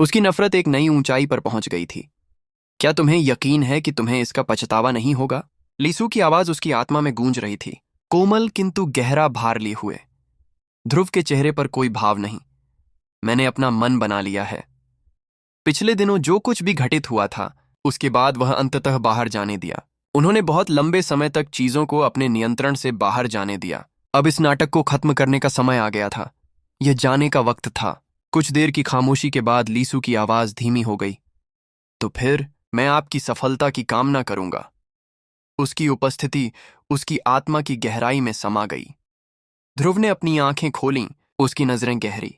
उसकी नफरत एक नई ऊंचाई पर पहुंच गई थी। क्या तुम्हें यकीन है कि तुम्हें इसका पछतावा नहीं होगा? लीसू की आवाज उसकी आत्मा में गूंज रही थी, कोमल किंतु गहरा भार लिए हुए। ध्रुव के चेहरे पर कोई भाव नहीं। मैंने अपना मन बना लिया है। पिछले दिनों जो कुछ भी घटित हुआ था, उसके बाद वह अंततः बाहर जाने दिया। उन्होंने बहुत लंबे समय तक चीजों को अपने नियंत्रण से बाहर जाने दिया। अब इस नाटक को खत्म करने का समय आ गया था। यह जाने का वक्त था। कुछ देर की खामोशी के बाद लीसू की आवाज धीमी हो गई। तो फिर मैं आपकी सफलता की कामना करूंगा। उसकी उपस्थिति उसकी आत्मा की गहराई में समा गई। ध्रुव ने अपनी आंखें खोलीं, उसकी नजरें गहरी।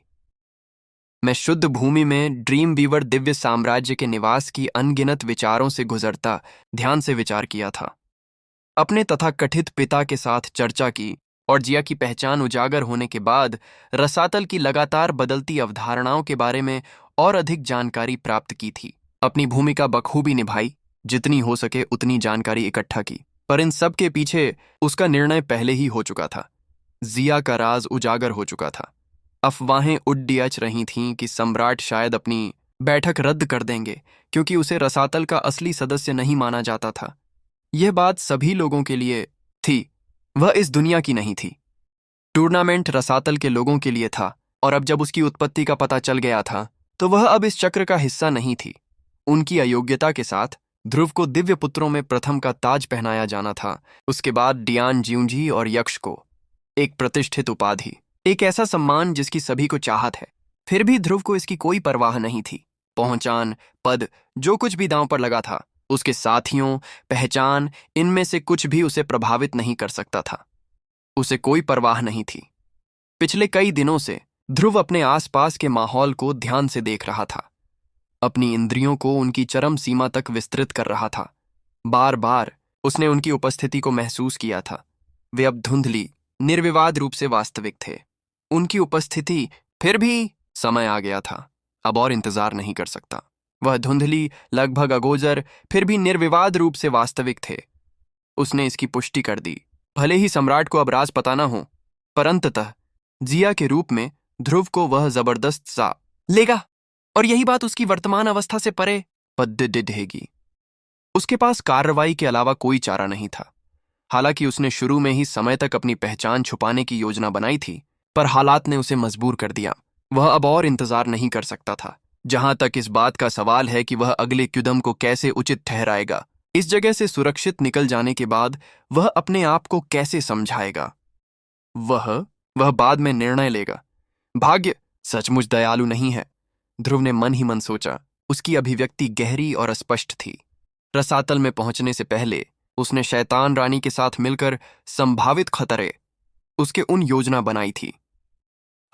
मैं शुद्ध भूमि में ड्रीम वीवर दिव्य साम्राज्य के निवास की अनगिनत विचारों से गुजरता ध्यान से विचार किया था। अपने तथाकथित पिता के साथ चर्चा की और जिया की पहचान उजागर होने के बाद रसातल की लगातार बदलती अवधारणाओं के बारे में और अधिक जानकारी प्राप्त की थी। अपनी भूमिका बखूबी निभाई, जितनी हो सके उतनी जानकारी इकट्ठा की। पर इन सब के पीछे उसका निर्णय पहले ही हो चुका था। जिया का राज उजागर हो चुका था। अफवाहें उड़ रही थीं कि सम्राट शायद अपनी बैठक रद्द कर देंगे क्योंकि उसे रसातल का असली सदस्य नहीं माना जाता था। यह बात सभी लोगों के लिए थी, वह इस दुनिया की नहीं थी। टूर्नामेंट रसातल के लोगों के लिए था, और अब जब उसकी उत्पत्ति का पता चल गया था तो वह अब इस चक्र का हिस्सा नहीं थी। उनकी अयोग्यता के साथ ध्रुव को दिव्य पुत्रों में प्रथम का ताज पहनाया जाना था। उसके बाद डियान ज्यूंजी और यक्ष को एक प्रतिष्ठित उपाधि, एक ऐसा सम्मान जिसकी सभी को चाहत है। फिर भी ध्रुव को इसकी कोई परवाह नहीं थी। पहचान, पद, जो कुछ भी दांव पर लगा था, उसके साथियों, पहचान, इनमें से कुछ भी उसे प्रभावित नहीं कर सकता था। उसे कोई परवाह नहीं थी। पिछले कई दिनों से ध्रुव अपने आसपास के माहौल को ध्यान से देख रहा था। अपनी इंद्रियों को उनकी चरम सीमा तक विस्तृत कर रहा था। बार बार उसने उनकी उपस्थिति को महसूस किया था। वे अब धुंधली, निर्विवाद रूप से वास्तविक थे। उनकी उपस्थिति, फिर भी समय आ गया था। अब और इंतजार नहीं कर सकता। वह धुंधली, लगभग अगोचर, फिर भी निर्विवाद रूप से वास्तविक थे। उसने इसकी पुष्टि कर दी। भले ही सम्राट को अब राज पता न हो, पर अंततः जिया के रूप में ध्रुव को वह जबरदस्त सा लेगा, और यही बात उसकी वर्तमान अवस्था से परे पदेगी। उसके पास कार्रवाई के अलावा कोई चारा नहीं था। हालांकि उसने शुरू में ही समय तक अपनी पहचान छुपाने की योजना बनाई थी, पर हालात ने उसे मजबूर कर दिया। वह अब और इंतजार नहीं कर सकता था। जहां तक इस बात का सवाल है कि वह अगले कदम को कैसे उचित ठहराएगा, इस जगह से सुरक्षित निकल जाने के बाद वह अपने आप को कैसे समझाएगा, वह बाद में निर्णय लेगा। भाग्य सचमुच दयालु नहीं है, ध्रुव ने मन ही मन सोचा। उसकी अभिव्यक्ति गहरी और स्पष्ट थी। रसातल में पहुंचने से पहले उसने शैतान रानी के साथ मिलकर संभावित खतरे, उसके उन योजना बनाई थी।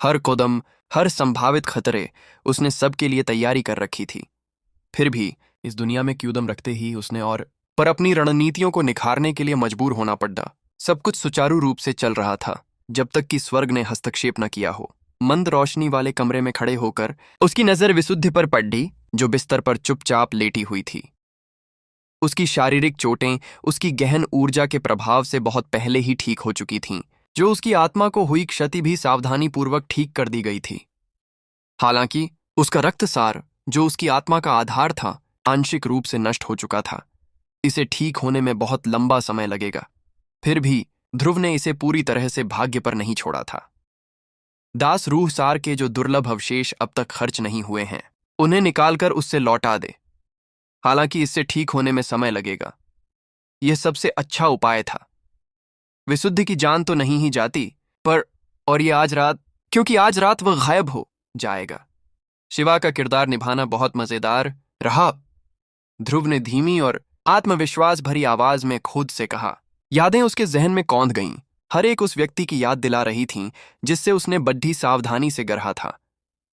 हर कदम, हर संभावित खतरे उसने सबके लिए तैयारी कर रखी थी। फिर भी इस दुनिया में कदम रखते ही उसने पर अपनी रणनीतियों को निखारने के लिए मजबूर होना पड़ा। सब कुछ सुचारू रूप से चल रहा था जब तक कि स्वर्ग ने हस्तक्षेप न किया हो। मंद रोशनी वाले कमरे में खड़े होकर उसकी नजर विशुद्ध पर पड़ी, जो बिस्तर पर चुपचाप लेटी हुई थी। उसकी शारीरिक चोटें उसकी गहन ऊर्जा के प्रभाव से बहुत पहले ही ठीक हो चुकी थीं। जो उसकी आत्मा को हुई क्षति भी सावधानीपूर्वक ठीक कर दी गई थी। हालांकि उसका रक्तसार, जो उसकी आत्मा का आधार था, आंशिक रूप से नष्ट हो चुका था। इसे ठीक होने में बहुत लंबा समय लगेगा। फिर भी ध्रुव ने इसे पूरी तरह से भाग्य पर नहीं छोड़ा था। दास रूह सार के जो दुर्लभ अवशेष अब तक खर्च नहीं हुए हैं, उन्हें निकालकर उससे लौटा दे। हालांकि इससे ठीक होने में समय लगेगा। यह सबसे अच्छा उपाय था। विशुद्ध की जान तो नहीं ही जाती, पर और ये आज रात, क्योंकि आज रात वह गायब हो जाएगा। शिवा का किरदार निभाना बहुत मजेदार रहा, ध्रुव ने धीमी और आत्मविश्वास भरी आवाज में खुद से कहा। यादें उसके जहन में कौंध गईं। हर एक उस व्यक्ति की याद दिला रही थीं जिससे उसने बड़ी सावधानी से गढ़ा था।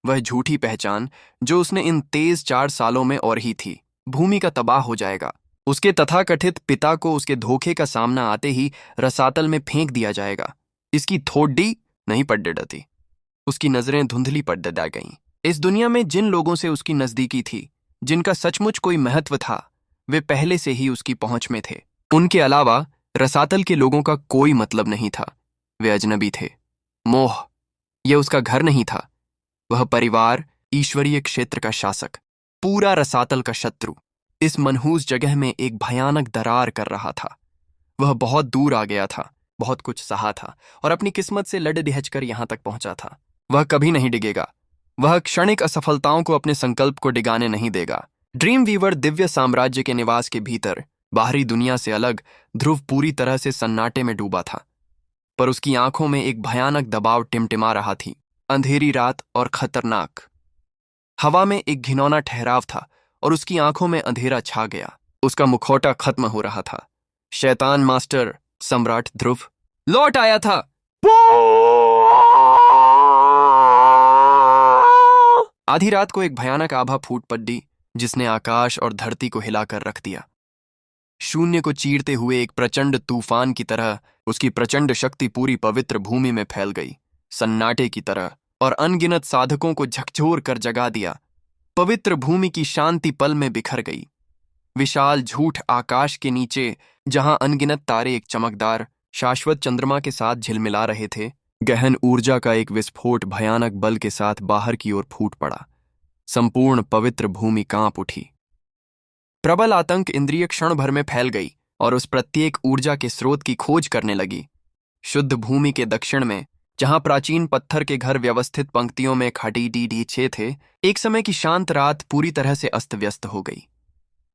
वह झूठी पहचान जो उसने इन तेज 4 सालों में और ही थी। भूमि का तबाह हो जाएगा। उसके तथाकथित पिता को उसके धोखे का सामना आते ही रसातल में फेंक दिया जाएगा। इसकी थोड़ी नहीं पड़ डटी। उसकी नजरें धुंधली पड़ डा गईं। इस दुनिया में जिन लोगों से उसकी नजदीकी थी, जिनका सचमुच कोई महत्व था, वे पहले से ही उसकी पहुंच में थे। उनके अलावा रसातल के लोगों का कोई मतलब नहीं था। वे अजनबी थे। मोह, यह उसका घर नहीं था। वह परिवार, ईश्वरीय क्षेत्र का शासक, पूरा रसातल का शत्रु, इस मनहूस जगह में एक भयानक दरार कर रहा था। वह बहुत दूर आ गया था, बहुत कुछ सहा था और अपनी किस्मत से लड़ डिहचकर यहां तक पहुंचा था। वह कभी नहीं डिगेगा। वह क्षणिक असफलताओं को अपने संकल्प को डिगाने नहीं देगा। ड्रीम वीवर दिव्य साम्राज्य के निवास के भीतर, बाहरी दुनिया से अलग, ध्रुव पूरी तरह से सन्नाटे में डूबा था। पर उसकी आंखों में एक भयानक दबाव टिमटिमा रहा थी। अंधेरी रात और खतरनाक हवा में एक घिनौना ठहराव था और उसकी आंखों में अंधेरा छा गया। उसका मुखौटा खत्म हो रहा था। शैतान मास्टर सम्राट ध्रुव लौट आया था। आधी रात को एक भयानक आभा फूट पड़ी जिसने आकाश और धरती को हिलाकर रख दिया। शून्य को चीरते हुए एक प्रचंड तूफान की तरह उसकी प्रचंड शक्ति पूरी पवित्र भूमि में फैल गई, सन्नाटे की तरह, और अनगिनत साधकों को झकझोर कर जगा दिया। पवित्र भूमि की शांति पल में बिखर गई। विशाल झूठ आकाश के नीचे, जहां अनगिनत तारे एक चमकदार शाश्वत चंद्रमा के साथ झिलमिला रहे थे, गहन ऊर्जा का एक विस्फोट भयानक बल के साथ बाहर की ओर फूट पड़ा। संपूर्ण पवित्र भूमि कांप उठी। प्रबल आतंक इंद्रिय क्षण भर में फैल गई और उस प्रत्येक ऊर्जा के स्रोत की खोज करने लगी। शुद्ध भूमि के दक्षिण में, जहां प्राचीन पत्थर के घर व्यवस्थित पंक्तियों में खड़ी ढीढीछे थे, एक समय की शांत रात पूरी तरह से अस्त व्यस्त हो गई।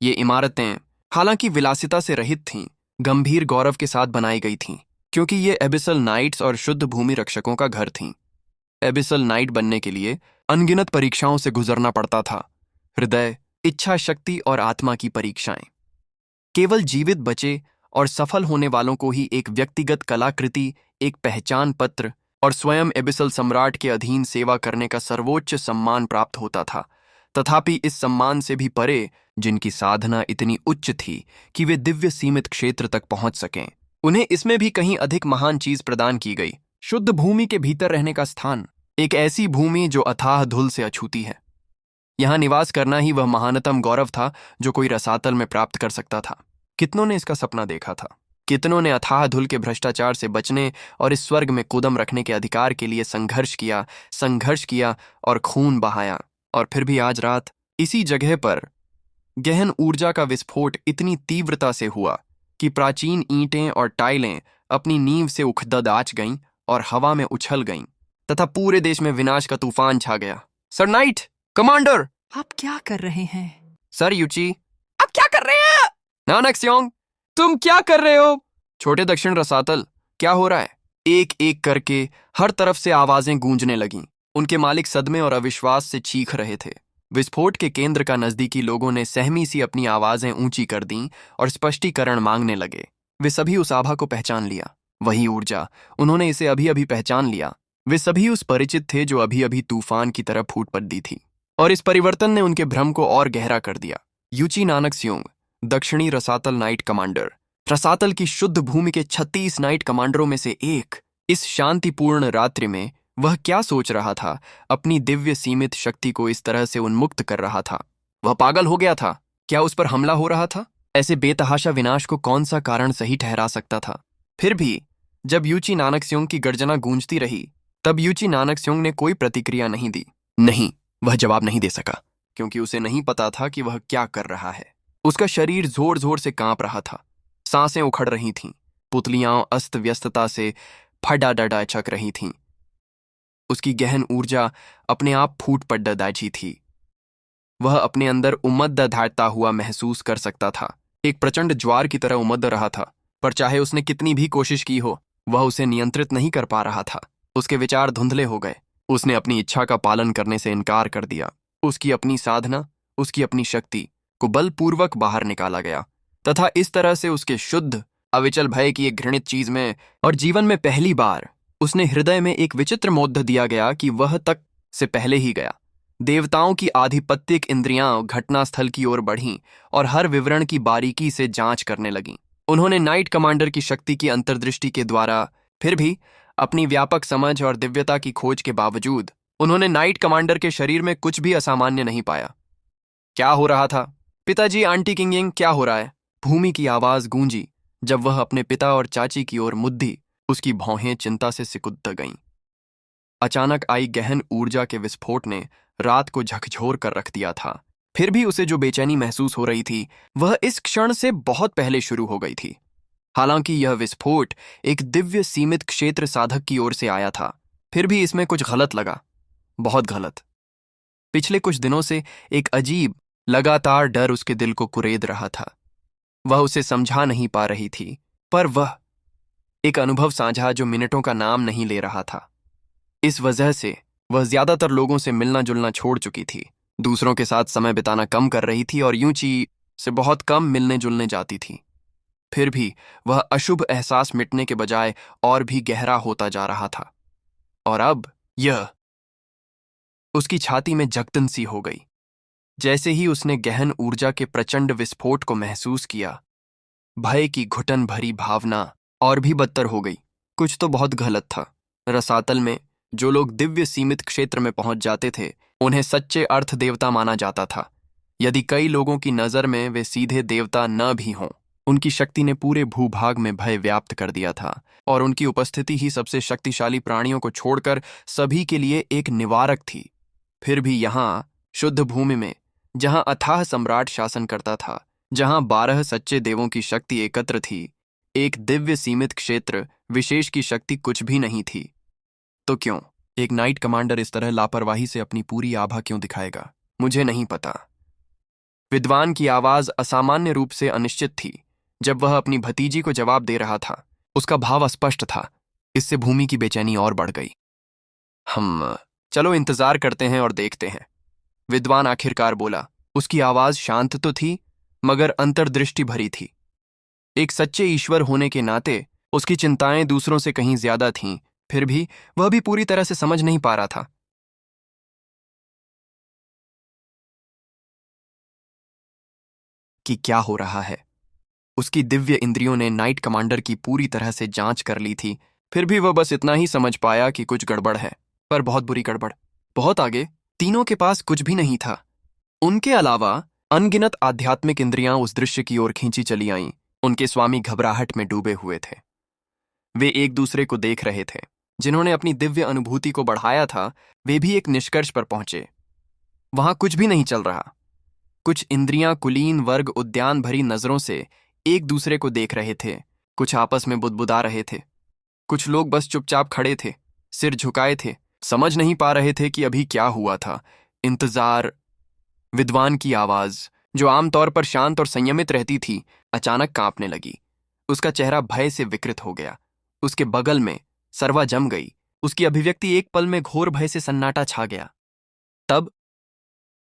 ये इमारतें हालांकि विलासिता से रहित थीं, गंभीर गौरव के साथ बनाई गई थीं, क्योंकि ये एबिसल नाइट्स और शुद्ध भूमि रक्षकों का घर थीं। एबिसल नाइट बनने के लिए अनगिनत परीक्षाओं से गुजरना पड़ता था। हृदय, इच्छा शक्ति और आत्मा की परीक्षाएं। केवल जीवित बचे और सफल होने वालों को ही एक व्यक्तिगत कलाकृति, एक पहचान पत्र और स्वयं एबिसल सम्राट के अधीन सेवा करने का सर्वोच्च सम्मान प्राप्त होता था। तथापि इस सम्मान से भी परे, जिनकी साधना इतनी उच्च थी कि वे दिव्य सीमित क्षेत्र तक पहुंच सकें, उन्हें इसमें भी कहीं अधिक महान चीज प्रदान की गई। शुद्ध भूमि के भीतर रहने का स्थान, एक ऐसी भूमि जो अथाह धूल से अछूती है। यहां निवास करना ही वह महानतम गौरव था जो कोई रसातल में प्राप्त कर सकता था। कितनों ने इसका सपना देखा था। कितनों ने अथाह धूल के भ्रष्टाचार से बचने और इस स्वर्ग में कदम रखने के अधिकार के लिए संघर्ष किया और खून बहाया। और फिर भी आज रात इसी जगह पर गहन ऊर्जा का विस्फोट इतनी तीव्रता से हुआ कि प्राचीन ईंटें और टाइलें अपनी नींव से उखददाच गईं और हवा में उछल गईं, तथा पूरे देश में विनाश का तूफान छा गया। Sir night, commander! आप क्या कर रहे हैं? सर यूची, आप क्या कर रहे हैं? नानकस्योंग, तुम क्या कर रहे हो? छोटे दक्षिण रसातल, क्या हो रहा है? एक एक करके हर तरफ से आवाजें गूंजने लगीं। उनके मालिक सदमे और अविश्वास से चीख रहे थे। विस्फोट के केंद्र का नजदीकी लोगों ने सहमी सी अपनी आवाजें ऊंची कर दीं और स्पष्टीकरण मांगने लगे। वे सभी उस आभा को पहचान लिया। वही ऊर्जा, उन्होंने इसे अभी अभी पहचान लिया। वे सभी उस परिचित थे जो अभी अभी तूफान की तरह फूट पड़ी थी, और इस परिवर्तन ने उनके भ्रम को और गहरा कर दिया। यूची नानकस्योंग, दक्षिणी रसातल नाइट कमांडर, रसातल की शुद्ध भूमि के 36 नाइट कमांडरों में से एक, इस शांतिपूर्ण रात्रि में वह क्या सोच रहा था? अपनी दिव्य सीमित शक्ति को इस तरह से उन्मुक्त कर रहा था। वह पागल हो गया था? क्या उस पर हमला हो रहा था? ऐसे बेतहाशा विनाश को कौन सा कारण सही ठहरा सकता था? फिर भी जब यूची नानकस्योंग की गर्जना गूंजती रही, तब यूची नानकस्योंग ने कोई प्रतिक्रिया नहीं दी। नहीं, वह जवाब नहीं दे सका, क्योंकि उसे नहीं पता था कि वह क्या कर रहा है। उसका शरीर जोर जोर से कांप रहा था। सांसें उखड़ रही थीं। पुतलियां अस्त व्यस्तता से फडाडा चक रही थीं। उसकी गहन ऊर्जा अपने आप फूट पड़ दाची थी। वह अपने अंदर उमद्द धारता हुआ महसूस कर सकता था। एक प्रचंड ज्वार की तरह उमद्द रहा था, पर चाहे उसने कितनी भी कोशिश की हो, वह उसे नियंत्रित नहीं कर पा रहा था। उसके विचार धुंधले हो गए। उसने अपनी इच्छा का पालन करने से इनकार कर दिया। उसकी अपनी साधना, उसकी अपनी शक्ति को बलपूर्वक बाहर निकाला गया, तथा इस तरह से उसके शुद्ध अविचल भय की एक घृणित चीज में और जीवन में पहली बार उसने हृदय में एक विचित्र मोद्ध दिया गया कि वह तक से पहले ही गया। देवताओं की आधिपत्यिक इंद्रियां घटनास्थल की ओर बढ़ीं और हर विवरण की बारीकी से जांच करने लगीं। उन्होंने नाइट कमांडर की शक्ति की अंतर्दृष्टि के द्वारा, फिर भी अपनी व्यापक समझ और दिव्यता की खोज के बावजूद, उन्होंने नाइट कमांडर के शरीर में कुछ भी असामान्य नहीं पाया। क्या हो रहा था? पिताजी, आंटी किंगिंग, क्या हो रहा है? भूमि की आवाज गूंजी जब वह अपने पिता और चाची की ओर मुद्दी। उसकी भौहें चिंता से सिकुड़ गईं। अचानक आई गहन ऊर्जा के विस्फोट ने रात को झकझोर कर रख दिया था। फिर भी उसे जो बेचैनी महसूस हो रही थी वह इस क्षण से बहुत पहले शुरू हो गई थी। हालांकि यह विस्फोट एक दिव्य सीमित क्षेत्र साधक की ओर से आया था, फिर भी इसमें कुछ गलत लगा, बहुत गलत। पिछले कुछ दिनों से एक अजीब लगातार डर उसके दिल को कुरेद रहा था। वह उसे समझा नहीं पा रही थी, पर वह एक अनुभव साझा जो मिनटों का नाम नहीं ले रहा था। इस वजह से वह ज्यादातर लोगों से मिलना जुलना छोड़ चुकी थी, दूसरों के साथ समय बिताना कम कर रही थी और यूं ची से बहुत कम मिलने जुलने जाती थी। फिर भी वह अशुभ एहसास मिटने के बजाय और भी गहरा होता जा रहा था। और अब यह उसकी छाती में जकड़न सी हो गई। जैसे ही उसने गहन ऊर्जा के प्रचंड विस्फोट को महसूस किया, भय की घुटन भरी भावना और भी बदतर हो गई। कुछ तो बहुत गलत था। रसातल में जो लोग दिव्य सीमित क्षेत्र में पहुंच जाते थे उन्हें सच्चे अर्थ देवता माना जाता था। यदि कई लोगों की नजर में वे सीधे देवता न भी हों, उनकी शक्ति ने पूरे भूभाग में भय व्याप्त कर दिया था और उनकी उपस्थिति ही सबसे शक्तिशाली प्राणियों को छोड़कर सभी के लिए एक निवारक थी। फिर भी यहां शुद्ध भूमि में, जहां अथाह सम्राट शासन करता था, जहां 12 सच्चे देवों की शक्ति एकत्र थी, एक दिव्य सीमित क्षेत्र विशेष की शक्ति कुछ भी नहीं थी। तो क्यों एक नाइट कमांडर इस तरह लापरवाही से अपनी पूरी आभा क्यों दिखाएगा? मुझे नहीं पता। विद्वान की आवाज असामान्य रूप से अनिश्चित थी। जब वह अपनी भतीजी को जवाब दे रहा था, उसका भाव अस्पष्ट था। इससे भूमि की बेचैनी और बढ़ गई। चलो इंतजार करते हैं और देखते हैं, विद्वान आखिरकार बोला। उसकी आवाज शांत तो थी, मगर अंतर्दृष्टि भरी थी। एक सच्चे ईश्वर होने के नाते उसकी चिंताएं दूसरों से कहीं ज्यादा थीं, फिर भी वह भी पूरी तरह से समझ नहीं पा रहा था कि क्या हो रहा है। उसकी दिव्य इंद्रियों ने नाइट कमांडर की पूरी तरह से जांच कर ली थी, फिर भी वह बस इतना ही समझ पाया कि कुछ गड़बड़ है, पर बहुत बुरी गड़बड़। बहुत आगे तीनों के पास कुछ भी नहीं था। उनके अलावा अनगिनत आध्यात्मिक इंद्रियां उस दृश्य की ओर खींची चली आईं। उनके स्वामी घबराहट में डूबे हुए थे। वे एक दूसरे को देख रहे थे। जिन्होंने अपनी दिव्य अनुभूति को बढ़ाया था, वे भी एक निष्कर्ष पर पहुंचे। वहां कुछ भी नहीं चल रहा। कुछ इंद्रियां कुलीन वर्ग उद्यान भरी नजरों से एक दूसरे को देख रहे थे, कुछ आपस में बुदबुदा रहे थे, कुछ लोग बस चुपचाप खड़े थे, सिर झुकाए थे, समझ नहीं पा रहे थे कि अभी क्या हुआ था। इंतजार। विद्वान की आवाज, जो आमतौर पर शांत और संयमित रहती थी, अचानक कांपने लगी। उसका चेहरा भय से विकृत हो गया। उसके बगल में सरवा जम गई। उसकी अभिव्यक्ति एक पल में घोर भय से सन्नाटा छा गया। तब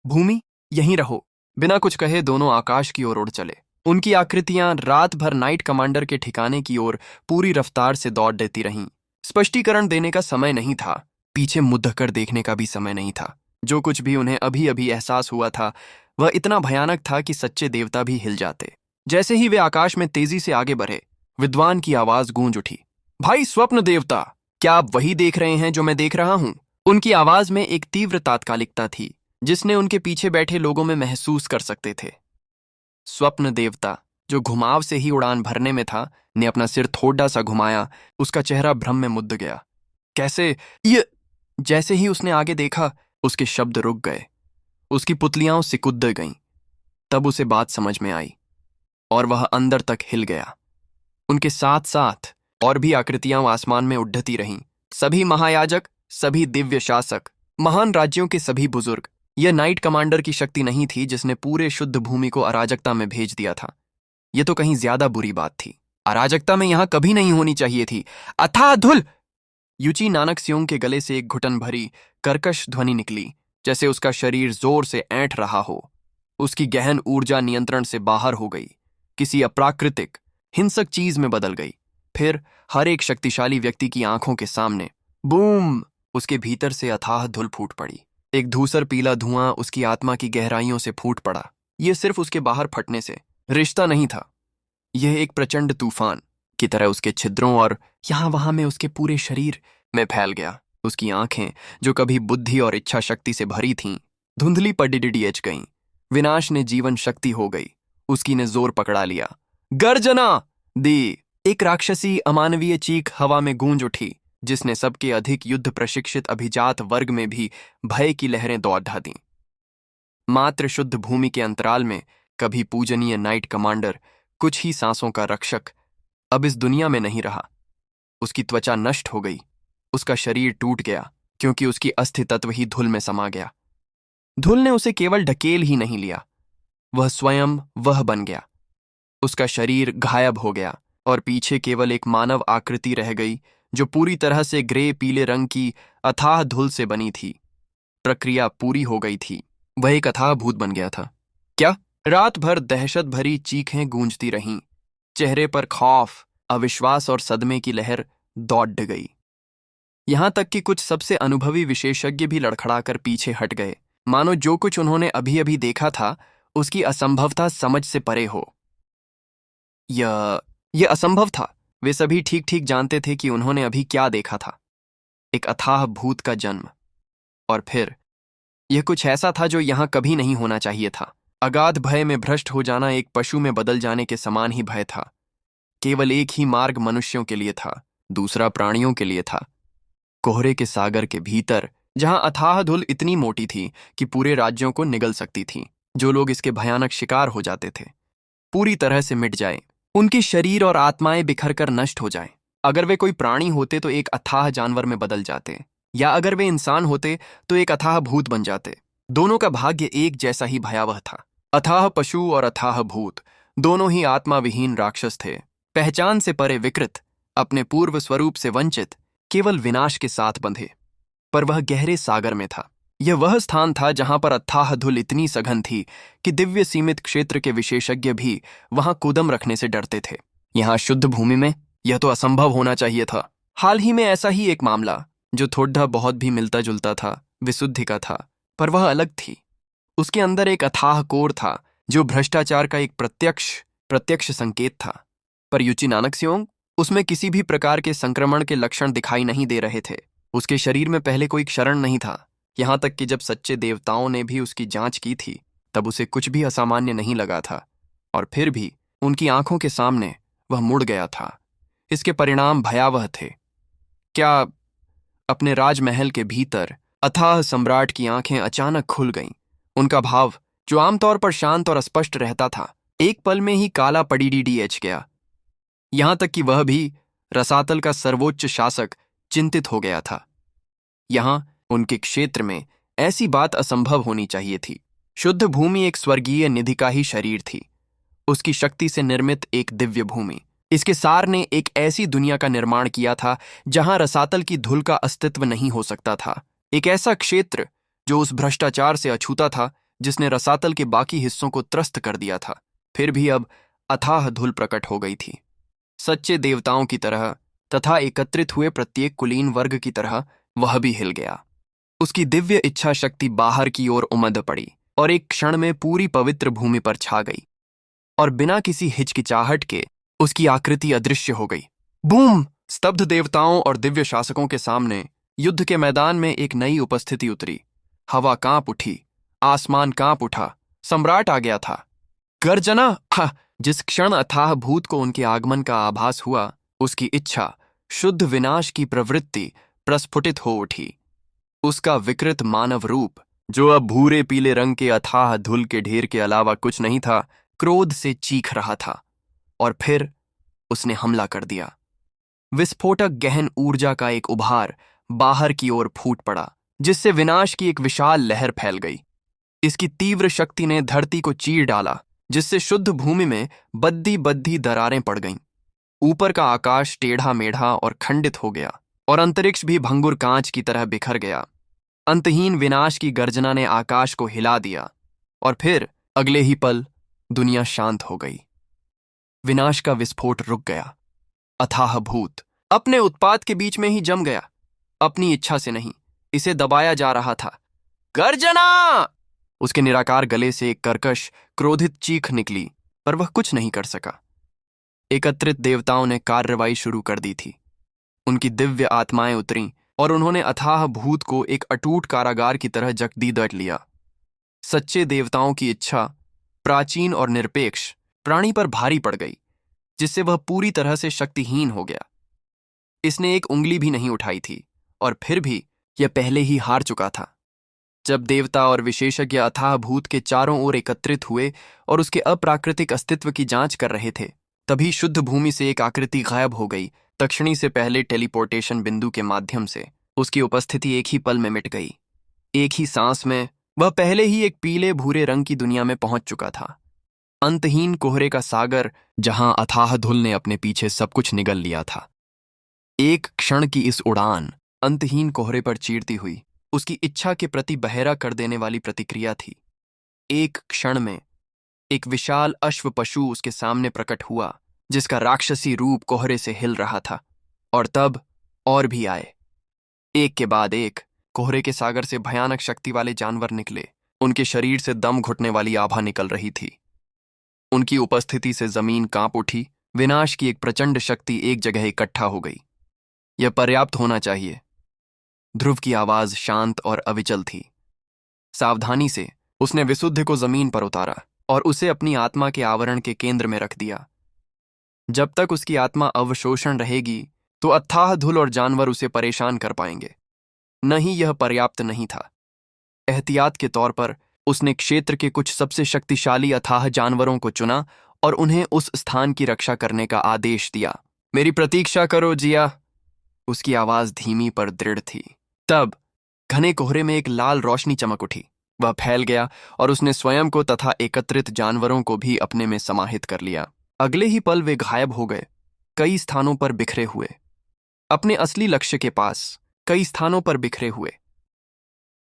भूमि, यहीं रहो। बिना कुछ कहे दोनों आकाश की ओर उड़ चले। उनकी आकृतियां रात भर नाइट कमांडर के ठिकाने की ओर पूरी रफ्तार से दौड़ देती रहीं। स्पष्टीकरण देने का समय नहीं था, पीछे मुद्दा कर देखने का भी समय नहीं था। जो कुछ भी उन्हें अभी अभी एहसास हुआ था वह इतना भयानक था कि सच्चे देवता भी हिल जाते। जैसे ही वे आकाश में तेजी से आगे बढ़े, विद्वान की आवाज गूंज उठी। भाई स्वप्न देवता, क्या आप वही देख रहे हैं जो मैं देख रहा हूं? उनकी आवाज में एक तीव्र तात्कालिकता थी जिसने उनके पीछे बैठे लोगों में महसूस कर सकते थे। स्वप्न देवता, जो घुमाव से ही उड़ान भरने में था, ने अपना सिर थोड़ा सा घुमाया। उसका चेहरा भ्रम में मुद्द गया। कैसे ये? जैसे ही उसने आगे देखा, उसके शब्द रुक गए। उसकी पुतलियां सिकुड़ गईं। तब उसे बात समझ में आई और वह अंदर तक हिल गया। उनके साथ साथ और भी आकृतियां आसमान में उड्डती रहीं। सभी महायाजक, सभी दिव्य शासक, महान राज्यों के सभी बुजुर्ग। यह नाइट कमांडर की शक्ति नहीं थी जिसने पूरे शुद्ध भूमि को अराजकता में भेज दिया था। यह तो कहीं ज्यादा बुरी बात थी। अराजकता में यहां कभी नहीं होनी चाहिए थी। अथाह धुल! युची नानक स्योंग के गले से एक घुटन भरी कर्कश ध्वनि निकली, जैसे उसका शरीर जोर से ऐंठ रहा हो। उसकी गहन ऊर्जा नियंत्रण से बाहर हो गई, किसी अप्राकृतिक हिंसक चीज में बदल गई। फिर हर एक शक्तिशाली व्यक्ति की आंखों के सामने बूम! उसके भीतर से अथाह धुल फूट पड़ी। एक धूसर पीला धुआं उसकी आत्मा की गहराइयों से फूट पड़ा। यह सिर्फ उसके बाहर फटने से रिश्ता नहीं था, यह एक प्रचंड तूफान की तरह उसके छिद्रों और यहां वहां में उसके पूरे शरीर में फैल गया। उसकी आंखें, जो कभी बुद्धि और इच्छा शक्ति से भरी थीं, धुंधली पर डिडीएच गईं। विनाश ने जीवन शक्ति हो गई। उसकी ने जोर पकड़ा लिया। गर्जना दी! एक राक्षसी अमानवीय चीख हवा में गूंज उठी। जिसने सबके अधिक युद्ध प्रशिक्षित अभिजात वर्ग में भी भय की लहरें दौड़ ढा दीं। मात्र शुद्ध भूमि के अंतराल में कभी पूजनीय नाइट कमांडर, कुछ ही सांसों का रक्षक, अब इस दुनिया में नहीं रहा। उसकी त्वचा नष्ट हो गई, उसका शरीर टूट गया, क्योंकि उसकी अस्थि तत्व ही धूल में समा गया। धूल ने उसे केवल ढकेल ही नहीं लिया, वह स्वयं वह बन गया। उसका शरीर गायब हो गया और पीछे केवल एक मानव आकृति रह गई, जो पूरी तरह से ग्रे पीले रंग की अथाह धूल से बनी थी। प्रक्रिया पूरी हो गई थी, वह एक अथाह भूत बन गया था। क्या? रात भर दहशत भरी चीखें गूंजती रहीं, चेहरे पर खौफ, अविश्वास और सदमे की लहर दौड़ गई। यहां तक कि कुछ सबसे अनुभवी विशेषज्ञ भी लड़खड़ाकर पीछे हट गए, मानो जो कुछ उन्होंने अभी अभी देखा था उसकी असंभवता समझ से परे हो। यह असंभव था। वे सभी ठीक ठीक जानते थे कि उन्होंने अभी क्या देखा था, एक अथाह भूत का जन्म। और फिर यह कुछ ऐसा था जो यहां कभी नहीं होना चाहिए था। अगाध भय में भ्रष्ट हो जाना एक पशु में बदल जाने के समान ही भय था। केवल एक ही मार्ग मनुष्यों के लिए था, दूसरा प्राणियों के लिए था। कोहरे के सागर के भीतर, जहां अथाह धूल इतनी मोटी थी कि पूरे राज्यों को निगल सकती थी, जो लोग इसके भयानक शिकार हो जाते थे पूरी तरह से मिट जाए, उनके शरीर और आत्माएं बिखर कर नष्ट हो जाएं। अगर वे कोई प्राणी होते तो एक अथाह जानवर में बदल जाते, या अगर वे इंसान होते तो एक अथाह भूत बन जाते। दोनों का भाग्य एक जैसा ही भयावह था। अथाह पशु और अथाह भूत दोनों ही आत्मा विहीन राक्षस थे, पहचान से परे विकृत, अपने पूर्व स्वरूप से वंचित, केवल विनाश के साथ बंधे। पर वह गहरे सागर में था। यह वह स्थान था जहां पर अथाह धुल इतनी सघन थी कि दिव्य सीमित क्षेत्र के विशेषज्ञ भी वहां कूदम रखने से डरते थे। यहां शुद्ध भूमि में यह तो असंभव होना चाहिए था। हाल ही में ऐसा ही एक मामला, जो थोड़ा बहुत भी मिलता जुलता था, विशुद्धि का था, पर वह अलग थी। उसके अंदर एक अथाह कोर था, जो भ्रष्टाचार का एक प्रत्यक्ष संकेत था। पर युचि नानकस्योंग, उसमें किसी भी प्रकार के संक्रमण के लक्षण दिखाई नहीं दे रहे थे। उसके शरीर में पहले कोई क्षरण नहीं था। यहां तक कि जब सच्चे देवताओं ने भी उसकी जांच की थी, तब उसे कुछ भी असामान्य नहीं लगा था। और फिर भी उनकी आंखों के सामने वह मुड़ गया था। इसके परिणाम भयावह थे। क्या? अपने राजमहल के भीतर अथाह सम्राट की आंखें अचानक खुल गईं। उनका भाव, जो आमतौर पर शांत और स्पष्ट रहता था, एक पल में ही काला पड़ीडीएच गया। यहां तक कि वह भी, रसातल का सर्वोच्च शासक, चिंतित हो गया था। यहां उनके क्षेत्र में ऐसी बात असंभव होनी चाहिए थी। शुद्ध भूमि एक स्वर्गीय निधि का ही शरीर थी, उसकी शक्ति से निर्मित एक दिव्य भूमि। इसके सार ने एक ऐसी दुनिया का निर्माण किया था जहां रसातल की धूल का अस्तित्व नहीं हो सकता था। एक ऐसा क्षेत्र जो उस भ्रष्टाचार से अछूता था जिसने रसातल के बाकी हिस्सों को त्रस्त कर दिया था। फिर भी अब अथाह धूल प्रकट हो गई थी। सच्चे देवताओं की तरह तथा एकत्रित हुए प्रत्येक कुलीन वर्ग की तरह वह भी हिल गया। उसकी दिव्य इच्छा शक्ति बाहर की ओर उमड़ पड़ी और एक क्षण में पूरी पवित्र भूमि पर छा गई, और बिना किसी हिचकिचाहट के उसकी आकृति अदृश्य हो गई। बूम! स्तब्ध देवताओं और दिव्य शासकों के सामने युद्ध के मैदान में एक नई उपस्थिति उतरी। हवा कांप उठी, आसमान कांप उठा। सम्राट आ गया था। गर्जना! जिस क्षण अथाह भूत को उनके आगमन का आभास हुआ, उसकी इच्छा, शुद्ध विनाश की प्रवृत्ति प्रस्फुटित हो उठी। उसका विकृत मानव रूप, जो अब भूरे पीले रंग के अथाह धूल के ढेर के अलावा कुछ नहीं था, क्रोध से चीख रहा था। और फिर उसने हमला कर दिया। विस्फोटक गहन ऊर्जा का एक उभार बाहर की ओर फूट पड़ा, जिससे विनाश की एक विशाल लहर फैल गई। इसकी तीव्र शक्ति ने धरती को चीर डाला, जिससे शुद्ध भूमि में बद्दी बद्दी दरारें पड़ गईं। ऊपर का आकाश टेढ़ा मेढ़ा और खंडित हो गया, और अंतरिक्ष भी भंगुर कांच की तरह बिखर गया। अंतहीन विनाश की गर्जना ने आकाश को हिला दिया, और फिर अगले ही पल दुनिया शांत हो गई। विनाश का विस्फोट रुक गया। अथाह भूत अपने उत्पात के बीच में ही जम गया। अपनी इच्छा से नहीं, इसे दबाया जा रहा था। गर्जना! उसके निराकार गले से एक कर्कश, क्रोधित चीख निकली, पर वह कुछ नहीं कर सका। एकत्रित देवताओं ने कार्रवाई शुरू कर दी थी। उनकी दिव्य आत्माएं उतरीं और उन्होंने अथाह भूत को एक अटूट कारागार की तरह जकदीदट लिया। सच्चे देवताओं की इच्छा, प्राचीन और निरपेक्ष, प्राणी पर भारी पड़ गई, जिससे वह पूरी तरह से शक्तिहीन हो गया। इसने एक उंगली भी नहीं उठाई थी, और फिर भी यह पहले ही हार चुका था। जब देवता और विशेषज्ञ अथाह भूत के चारों ओर एकत्रित हुए और उसके अप्राकृतिक अस्तित्व की जांच कर रहे थे, तभी शुद्ध भूमि से एक आकृति गायब हो गई। तक्षणी से पहले टेलीपोर्टेशन बिंदु के माध्यम से उसकी उपस्थिति एक ही पल में मिट गई। एक ही सांस में वह पहले ही एक पीले भूरे रंग की दुनिया में पहुंच चुका था। अंतहीन कोहरे का सागर, जहां अथाह धुल ने अपने पीछे सब कुछ निगल लिया था। एक क्षण की इस उड़ान अंतहीन कोहरे पर चीरती हुई उसकी इच्छा के प्रति बहेरा कर देने वाली प्रतिक्रिया थी। एक क्षण में एक विशाल अश्व पशु उसके सामने प्रकट हुआ, जिसका राक्षसी रूप कोहरे से हिल रहा था। और तब और भी आए, एक के बाद एक। कोहरे के सागर से भयानक शक्ति वाले जानवर निकले। उनके शरीर से दम घुटने वाली आभा निकल रही थी। उनकी उपस्थिति से जमीन कांप उठी। विनाश की एक प्रचंड शक्ति एक जगह इकट्ठा हो गई। यह पर्याप्त होना चाहिए। ध्रुव की आवाज शांत और अविचल थी। सावधानी से उसने विशुद्ध को जमीन पर उतारा और उसे अपनी आत्मा के आवरण के केंद्र में रख दिया। जब तक उसकी आत्मा अवशोषण रहेगी तो अथाह धुल और जानवर उसे परेशान कर पाएंगे। नहीं, यह पर्याप्त नहीं था। एहतियात के तौर पर उसने क्षेत्र के कुछ सबसे शक्तिशाली अथाह जानवरों को चुना और उन्हें उस स्थान की रक्षा करने का आदेश दिया। मेरी प्रतीक्षा करो जिया। उसकी आवाज धीमी पर दृढ़ थी। तब घने कोहरे में एक लाल रोशनी चमक उठी। वह फैल गया और उसने स्वयं को तथा एकत्रित जानवरों को भी अपने में समाहित कर लिया। अगले ही पल वे गायब हो गए, कई स्थानों पर बिखरे हुए। अपने असली लक्ष्य के पास कई स्थानों पर बिखरे हुए।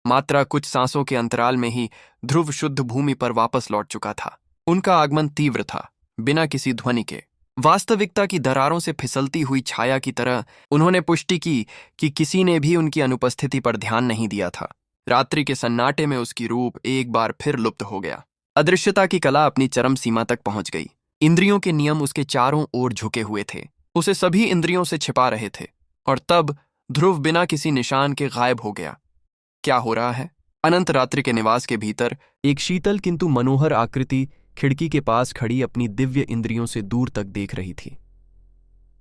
मात्र कुछ सांसों के अंतराल में ही ध्रुव शुद्ध भूमि पर वापस लौट चुका था। उनका आगमन तीव्र था, बिना किसी ध्वनि के। वास्तविकता की दरारों से फिसलती हुई छाया की तरह उन्होंने पुष्टि की कि किसी ने भी उनकी अनुपस्थिति पर ध्यान नहीं दिया था। रात्रि के सन्नाटे में उसकी रूप एक बार फिर लुप्त हो गया। अदृश्यता की कला अपनी चरम सीमा तक पहुंच गई। इंद्रियों के नियम उसके चारों ओर झुके हुए थे, उसे सभी इंद्रियों से छिपा रहे थे। और तब ध्रुव बिना किसी निशान के गायब हो गया। क्या हो रहा है? अनंत रात्रि के निवास के भीतर एक शीतल किंतु मनोहर आकृति खिड़की के पास खड़ी अपनी दिव्य इंद्रियों से दूर तक देख रही थी।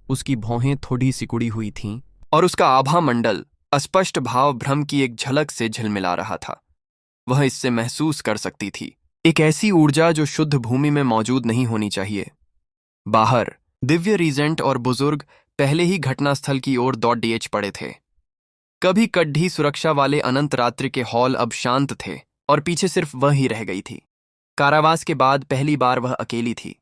उसकी भौहें थोड़ी सिकुड़ी हुई थीं और उसका आभा मंडल अस्पष्ट भाव भ्रम की एक झलक से झिलमिला रहा था। वह इससे महसूस कर सकती थी, एक ऐसी ऊर्जा जो शुद्ध भूमि में मौजूद नहीं होनी चाहिए। बाहर दिव्य रीजेंट और बुजुर्ग पहले ही घटनास्थल की ओर दौड़ दिए पड़े थे। कभी कड्ढी सुरक्षा वाले अनंत रात्रि के हॉल अब शांत थे और पीछे सिर्फ वह ही रह गई थी। कारावास के बाद पहली बार वह अकेली थी।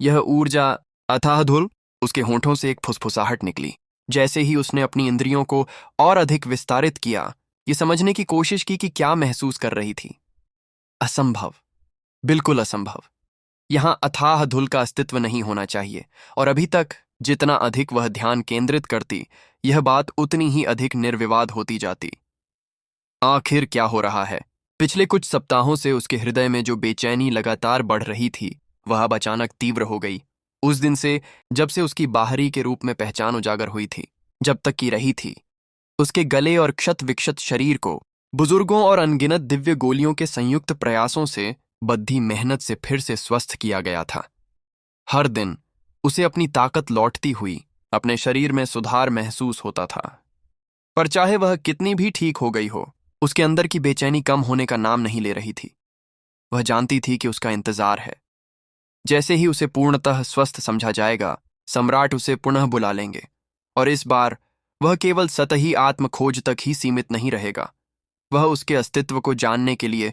यह ऊर्जा अथाह धुल। उसके होठों से एक फुसफुसाहट निकली। जैसे ही उसने अपनी इंद्रियों को और अधिक विस्तारित किया, ये समझने की कोशिश की कि क्या महसूस कर रही थी। असंभव, बिल्कुल असंभव। यहां अथाह धुल का अस्तित्व नहीं होना चाहिए। और अभी तक जितना अधिक वह ध्यान केंद्रित करती, यह बात उतनी ही अधिक निर्विवाद होती जाती। आखिर क्या हो रहा है? पिछले कुछ सप्ताहों से उसके हृदय में जो बेचैनी लगातार बढ़ रही थी, वह अब अचानक तीव्र हो गई। उस दिन से, जब से उसकी बाहरी के रूप में पहचान उजागर हुई थी, जब तक की रही थी, उसके गले और क्षत विक्षत शरीर को बुजुर्गों और अनगिनत दिव्य गोलियों के संयुक्त प्रयासों से, बद्धी मेहनत से फिर से स्वस्थ किया गया था। हर दिन उसे अपनी ताकत लौटती हुई, अपने शरीर में सुधार महसूस होता था। पर चाहे वह कितनी भी ठीक हो गई हो, उसके अंदर की बेचैनी कम होने का नाम नहीं ले रही थी। वह जानती थी कि उसका इंतजार है। जैसे ही उसे पूर्णतः स्वस्थ समझा जाएगा, सम्राट उसे पुनः बुला लेंगे। और इस बार वह केवल सतही आत्म खोज तक ही सीमित नहीं रहेगा। वह उसके अस्तित्व को जानने के लिए